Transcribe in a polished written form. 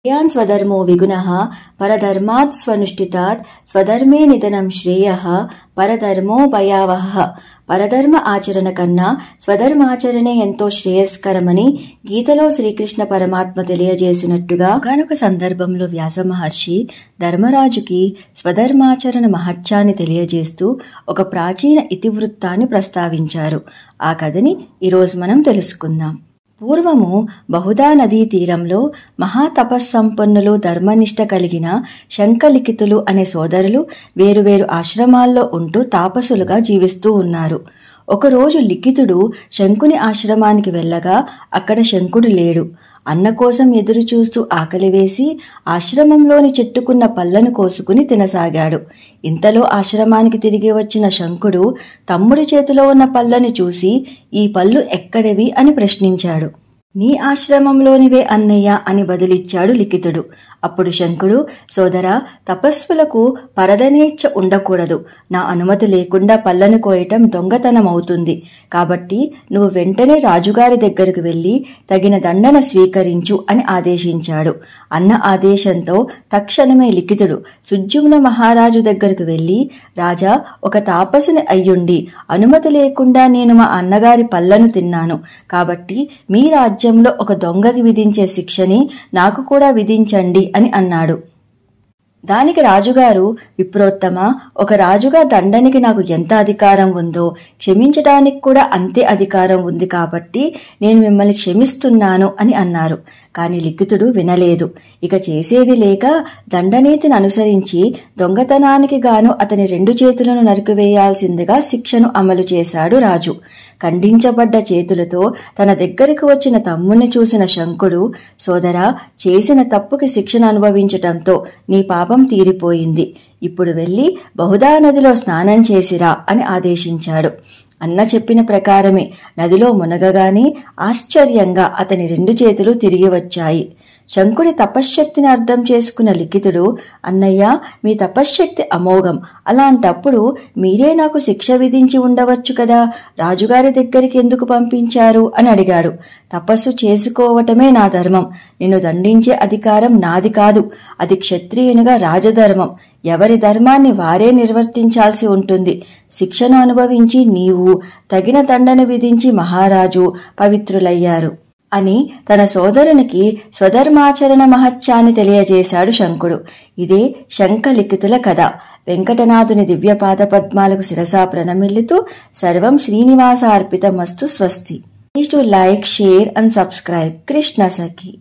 శ్రేయాన్ స్వధర్మో విగుణః పరధర్మాత్ స్వనుష్ఠితాత్ స్వధర్మే నిధనం శ్రేయః పరధర్మో భయావహః. పరధర్మ ఆచరణ కన్నా స్వధర్మాచరణే ఎంతో శ్రేయస్కరమని గీతలో శ్రీకృష్ణ పరమాత్మ తెలియజేసినట్టుగా ఒకానొక సందర్భంలో వ్యాస మహర్షి ధర్మరాజుకి స్వధర్మాచరణ మహత్యాన్ని తెలియజేస్తూ ఒక ప్రాచీన ఇతివృత్తాన్ని ప్రస్తావించారు. ఆ కథని ఈరోజు మనం తెలుసుకుందాం. పూర్వము బహుదా నదీ తీరంలో మహాతపస్సంపన్నులు ధర్మనిష్ట కలిగిన శంఖలిఖితులు అనే సోదరులు వేరువేరు ఆశ్రమాల్లో ఉంటూ తాపసులుగా జీవిస్తూ ఉన్నారు. ఒకరోజు లిఖితుడు శంకుని ఆశ్రమానికి వెళ్ళగా అక్కడ శంకుడు లేడు. అన్న కోసం ఎదురు చూస్తూ ఆకలివేసి ఆశ్రమంలోని చెట్టుకున్న పళ్లను కోసుకుని తినసాగాడు. ఇంతలో ఆశ్రమానికి తిరిగి వచ్చిన శంకుడు తమ్ముడి చేతిలో ఉన్న పళ్లను చూసి ఈ పళ్ళు ఎక్కడివి అని ప్రశ్నించాడు. నీ ఆశ్రమంలోనివే అన్నయ్య అని బదులిచ్చాడు లిఖితుడు. అప్పుడు శంకుడు, సోదరా, తపస్సులకు పరధనేచ్ఛ ఉండకూడదు. నా అనుమతి లేకుండా పళ్లను కోయటం దొంగతనమవుతుంది. కాబట్టి నువ్వు వెంటనే రాజుగారి దగ్గరకు వెళ్లి తగిన దండన స్వీకరించు అని ఆదేశించాడు. అన్న ఆదేశంతో తక్షణమే లిఖితుడు సుజుమ్న మహారాజు దగ్గరకు వెళ్లి, రాజా, ఒక తాపసుని అయ్యుండి అనుమతి లేకుండా నేను మా అన్నగారి పళ్లను తిన్నాను. కాబట్టి మీ రాజ్యంలో ఒక దొంగకి విధించే శిక్షని నాకు కూడా విధించండి అని అన్నాడు. దానికి రాజుగారు, విప్రోత్తమ, ఒక రాజుగా దండనికి నాకు ఎంత అధికారం ఉందో క్షమించడానికి కూడా అంతే అధికారం ఉంది. కాబట్టి నేను మిమ్మల్ని క్షమిస్తున్నాను అని అన్నారు. కాని లిఖితుడు వినలేదు. ఇక చేసేది లేక దండనీతిని అనుసరించి దొంగతనానికి గాను అతని 2 చేతులను నరికివేయాల్సిందిగా శిక్షను అమలు చేశాడు రాజు. ఖండించబడ్డ చేతులతో తన దగ్గరికి వచ్చిన తమ్ముణ్ణి చూసిన శంకుడు, సోదరా, చేసిన తప్పుకి శిక్షను అనుభవించటంతో నీ పాపం తీరిపోయింది. ఇప్పుడు వెళ్లి బహుదా నదిలో స్నానం చేసిరా అని ఆదేశించాడు. అన్న చెప్పిన ప్రకారమే నదిలో మునగగానే ఆశ్చర్యంగా అతని 2 చేతులు తిరిగి వచ్చాయి. శంకుడి తపశ్శక్తిని అర్థం చేసుకున్న లిఖితుడు, అన్నయ్య, మీ తపశ్శక్తి అమోఘం. అలాంటప్పుడు మీరే నాకు శిక్ష విధించి ఉండవచ్చు కదా, రాజుగారి దగ్గరికి ఎందుకు పంపించారు అని అడిగాడు. తపస్సు చేసుకోవటమే నా ధర్మం. నిన్ను దండించే అధికారం నాది కాదు. అది క్షత్రియునిగా రాజధర్మం. ఎవరి ధర్మాన్ని వారే నిర్వర్తించాల్సి ఉంటుంది. శిక్షను అనుభవించి నీవు, తగిన దండను విధించి మహారాజు పవిత్రులయ్యారు అని తన సోదరునికి స్వధర్మాచరణ మహత్యాన్ని తెలియజేశాడు శంకుడు. ఇదే శంఖలిఖితుల కథ. వెంకటనాథుని దివ్యపాద పద్మాలకు శిరసా ప్రణమిల్లుతూ సర్వం శ్రీనివాసార్పితమస్తు. స్వస్తి. Please to like, share and subscribe. Krishna Sakhi.